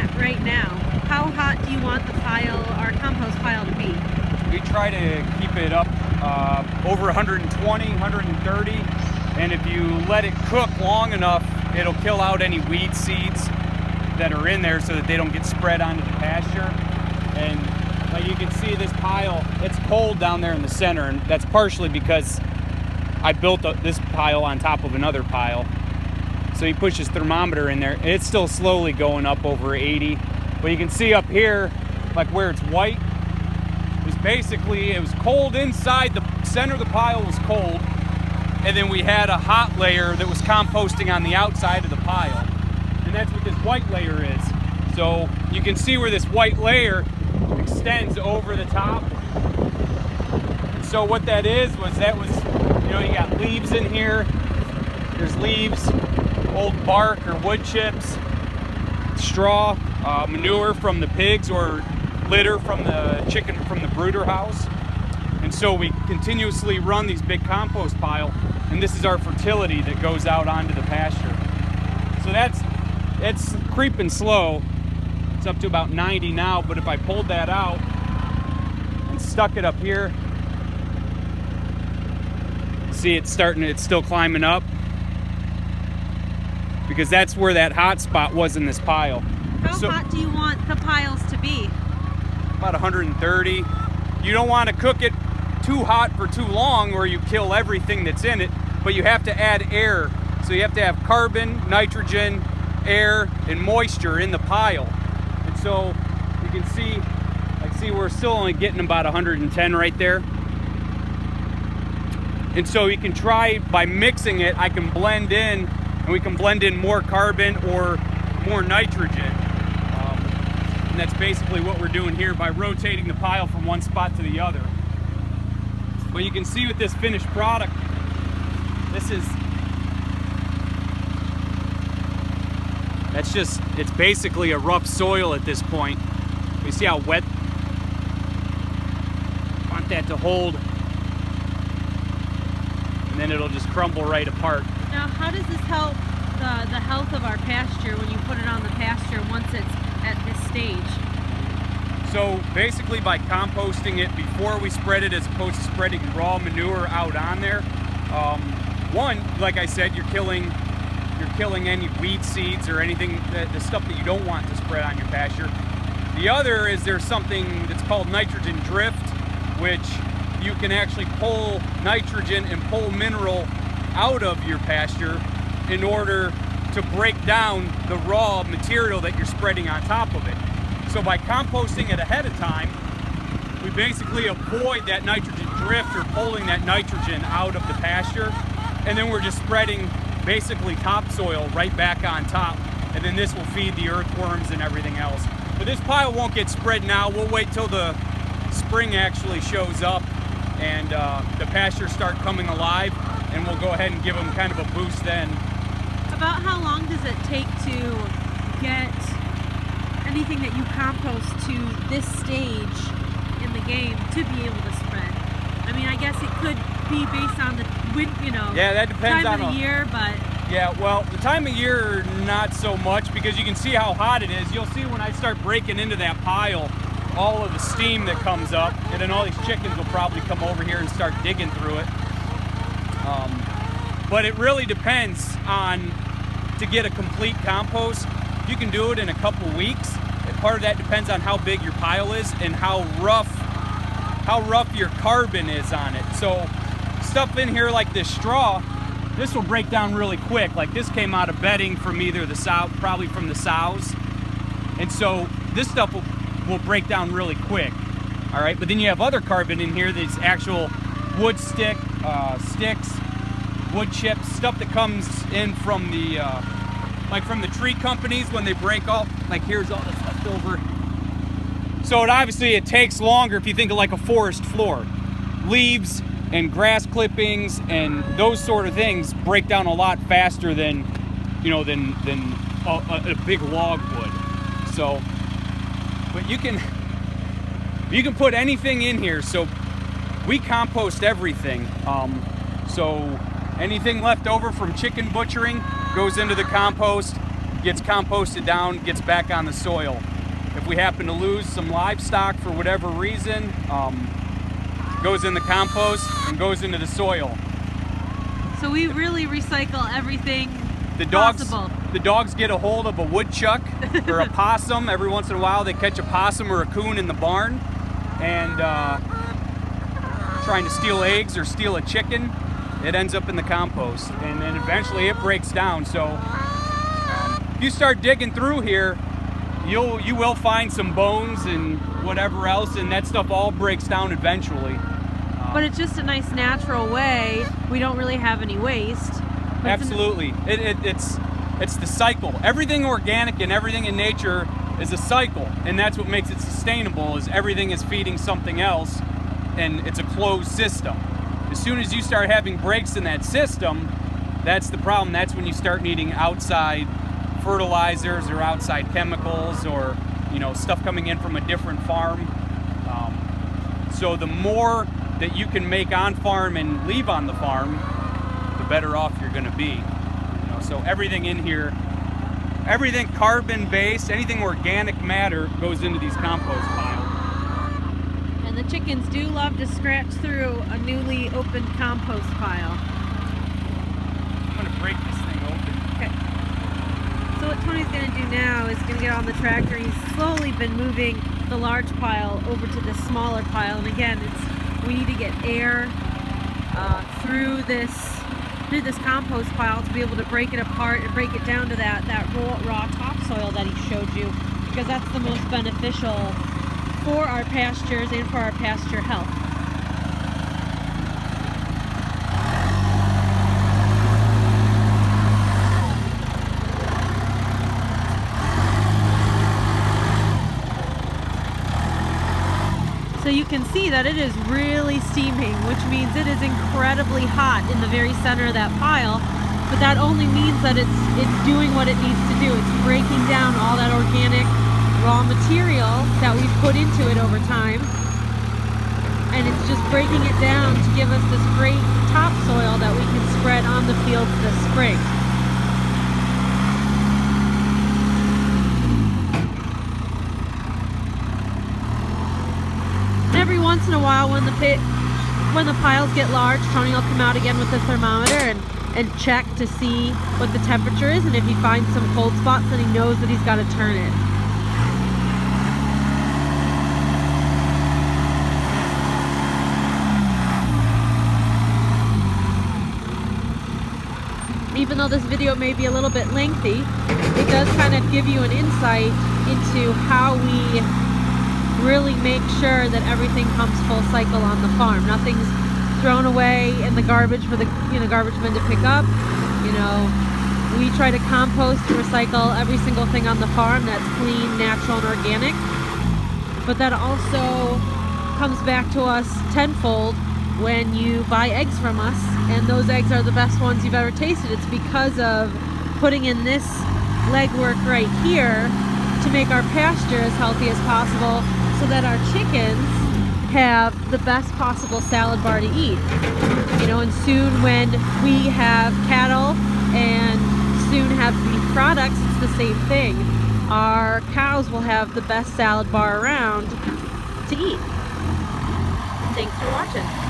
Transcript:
at right now, how hot do you want the pile, our compost pile, to be? We try to keep it up over 120, 130, and if you let it cook long enough, it'll kill out any weed seeds that are in there so that they don't get spread onto the pasture. And like you can see, this pile, it's cold down there in the center, and that's partially because I built this pile on top of another pile. So he pushes thermometer in there, and it's still slowly going up over 80. But you can see up here, like where it's white, is basically, it was cold inside, the center of the pile was cold, and then we had a hot layer that was composting on the outside of the pile. And that's what this white layer is. So you can see where this white layer extends over the top. And so what that was, you know, you got leaves in here. There's leaves, old bark or wood chips, straw, manure from the pigs, or litter from the chicken from the brooder house. And so we continuously run these big compost pile, and this is our fertility that goes out onto the pasture. So it's creeping slow. It's up to about 90 now, but if I pulled that out and stuck it up here, see it's still climbing up, because that's where that hot spot was in this pile. How hot do you want the piles to be? About 130. You don't want to cook it too hot for too long or you kill everything that's in it, but you have to add air. So you have to have carbon, nitrogen, air, and moisture in the pile. And so you can see, we're still only getting about 110 right there. And so you can try by mixing it, I can blend in, and we can blend in more carbon or more nitrogen. And that's basically what we're doing here by rotating the pile from one spot to the other. But you can see with this finished product, it's basically a rough soil at this point. You see how wet? I want that to hold, and then it'll just crumble right apart. Now, how does this help the health of our pasture when you put it on the pasture once it's at this stage? So basically, by composting it before we spread it, as opposed to spreading raw manure out on there, one, like I said, you're killing any weed seeds or anything, the stuff that you don't want to spread on your pasture. The other is there's something that's called nitrogen drift, which you can actually pull nitrogen and pull mineral out of your pasture in order to break down the raw material that you're spreading on top of it. So by composting it ahead of time, we basically avoid that nitrogen drift or pulling that nitrogen out of the pasture, and then we're just spreading basically topsoil right back on top, and then this will feed the earthworms and everything else. But this pile won't get spread now. We'll wait till the spring actually shows up and the pastures start coming alive, and we'll go ahead and give them kind of a boost then. About how long does it take to get anything that you compost to this stage in the game to be able to spread? I mean, I guess it could be based on the yeah, that depends time on of the year, but yeah, well, the time of year not so much, because you can see how hot it is. You'll see when I start breaking into that pile, all of the steam that comes up, and then all these chickens will probably come over here and start digging through it. But it really depends on, to get a complete compost, you can do it in a couple weeks. And part of that depends on how big your pile is and how rough your carbon is on it. So stuff in here like this straw, this will break down really quick. Like this came out of bedding from either the sow, probably from the sows. And so this stuff will break down really quick. All right, but then you have other carbon in here that's actual wood sticks, wood chips, stuff that comes in from the like from the tree companies when they break off. Like here's all this left over. So it takes longer if you think of like a forest floor. Leaves and grass clippings and those sort of things break down a lot faster than a big log would. So, but you can put anything in here. So we compost everything. So anything left over from chicken butchering goes into the compost. gets composted down, gets back on the soil. If we happen to lose some livestock for whatever reason, goes in the compost and goes into the soil. So we really recycle everything The possible. dogs get a hold of a woodchuck or a possum. Every once in a while they catch a possum or a coon in the barn and trying to steal eggs or steal a chicken. It ends up in the compost and then eventually it breaks down. So if you start digging through here, you will find some bones and whatever else, and that stuff all breaks down eventually. But it's just a nice natural way. We don't really have any waste. But Absolutely. It's the cycle. Everything organic and everything in nature is a cycle, and that's what makes it sustainable, is everything is feeding something else, and it's a closed system. As soon as you start having breaks in that system, that's the problem. That's when you start needing outside fertilizers or outside chemicals or stuff coming in from a different farm. So the more that you can make on farm and leave on the farm, the better off you're going to be. So everything in here, everything carbon based, anything organic matter goes into these compost piles. And the chickens do love to scratch through a newly opened compost pile. I'm going to break this thing open. Okay. So what Tony's going to do now is going to get on the tractor. He's slowly been moving the large pile over to the smaller pile. And again, we need to get air through this compost pile to be able to break it apart and break it down to that raw topsoil that he showed you, because that's the most beneficial for our pastures and for our pasture health. So you can see that it is really steaming, which means it is incredibly hot in the very center of that pile. But that only means that it's doing what it needs to do. It's breaking down all that organic raw material that we've put into it over time. And it's just breaking it down to give us this great topsoil that we can spread on the fields this spring. Every once in a while when the piles get large, Tony will come out again with the thermometer and check to see what the temperature is, and if he finds some cold spots, then he knows that he's got to turn it. Even though this video may be a little bit lengthy, it does kind of give you an insight into how we really make sure that everything comes full cycle on the farm. Nothing's thrown away in the garbage for the garbage men to pick up. We try to compost and recycle every single thing on the farm that's clean, natural, and organic. But that also comes back to us tenfold when you buy eggs from us, and those eggs are the best ones you've ever tasted. It's because of putting in this legwork right here to make our pasture as healthy as possible, so that our chickens have the best possible salad bar to eat. And soon when we have cattle and soon have beef products, it's the same thing. Our cows will have the best salad bar around to eat. Thanks for watching.